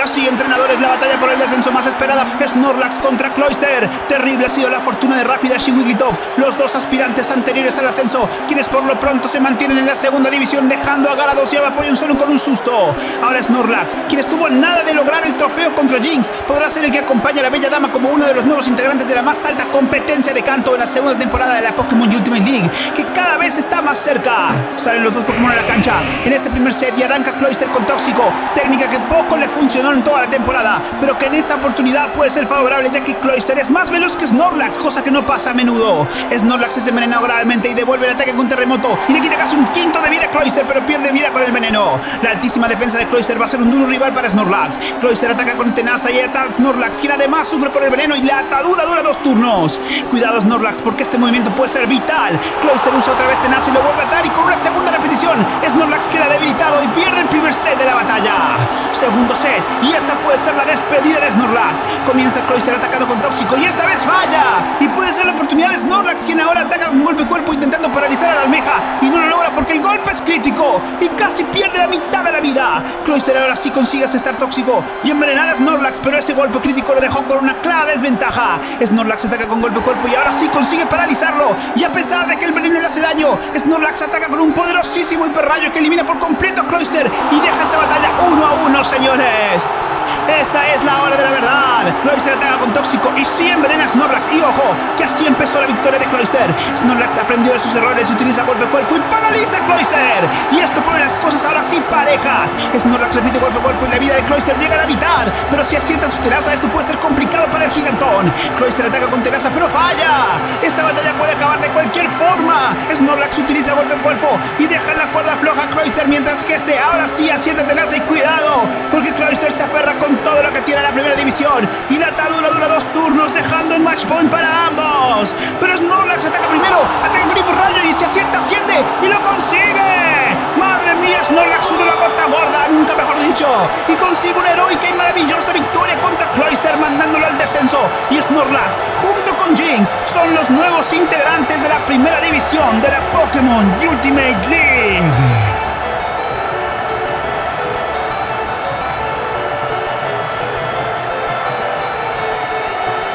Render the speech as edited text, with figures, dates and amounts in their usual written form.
ahora sí, entrenadores, la batalla por el descenso más esperada. Snorlax contra Cloyster. Terrible ha sido la fortuna de Rapidash y Wigglytuff, los dos aspirantes anteriores al ascenso, quienes por lo pronto se mantienen en la segunda división, dejando a Garados y a Vaporeon solo con un susto. Ahora Snorlax, quien estuvo nada de lograr el trofeo contra Jinx, podrá ser el que acompaña a la bella dama como uno de los nuevos integrantes de la más alta competencia de canto en la segunda temporada de la Pokémon Ultimate League, que cada vez está más cerca. Salen los dos Pokémon a la cancha en este primer set y arranca Cloyster con Tóxico, técnica que poco le funcionó en toda la temporada, pero que en esta oportunidad puede ser favorable, ya que Cloyster es más veloz que Snorlax, cosa que no pasa a menudo. Snorlax es envenenado gravemente y devuelve el ataque con terremoto y le quita casi un quinto de vida a Cloyster, pero pierde vida con el veneno. La altísima defensa de Cloyster va a ser un duro rival para Snorlax. Cloyster ataca con tenaza y ataca a Snorlax, quien además sufre por el veneno, y la atadura dura 2 turnos. Cuidado Snorlax, porque este movimiento puede ser vital. Cloyster usa otra vez tenaza y lo vuelve a atar, y con una segunda repetición Snorlax queda debilitado y pierde el primer set de la batalla. Segundo set, y esta puede ser la despedida de Snorlax. Comienza Cloyster atacando con Tóxico y esta vez falla, y puede ser la oportunidad de Snorlax, quien ahora ataca con golpe cuerpo intentando paralizar a la almeja, y no lo logra porque el golpe es crítico y casi pierde la mitad de la vida. Cloyster ahora sí consigue asestar Tóxico y envenenar a Snorlax, pero ese golpe crítico lo dejó con una clara desventaja. Snorlax ataca con golpe cuerpo y ahora sí consigue paralizarlo, y a pesar de que el veneno le hace daño, Snorlax ataca con un poderosísimo hiperrayo que elimina por completo a Cloyster y deja esta batalla 1-1, señores. Esta es la hora de la verdad. Cloyster ataca con Tóxico y sí envenena a Snorlax, y ojo, que así empezó la victoria de Cloyster. Snorlax aprendió de sus errores y utiliza golpe cuerpo y paraliza a Cloyster, y esto pone las cosas ahora sí parejas. Snorlax repite golpe cuerpo y la vida de Cloyster llega a la mitad, pero si acierta su tenaza esto puede ser complicado para el gigantón. Cloyster ataca con tenaza pero falla. Esta batalla puede acabar de cualquier forma. Snorlax utiliza golpe cuerpo y deja en la cuerda floja a Cloyster, mientras que este ahora sí acierta tenaza, y cuidado, porque Cloyster se aferra con todo lo que tiene a la primera división, y la atadura dura 2 turnos, dejando en match point para ambos. Pero Snorlax ataca primero, ataca con hiperrayo y si acierta asciende y lo consigue. Madre mía, Snorlax sube la gota gorda, nunca mejor dicho, y consigue una heroica y maravillosa victoria contra Cloyster, mandándolo al descenso. Y Snorlax junto con Jinx son los nuevos integrantes de la primera división de la Pokémon Ultimate League.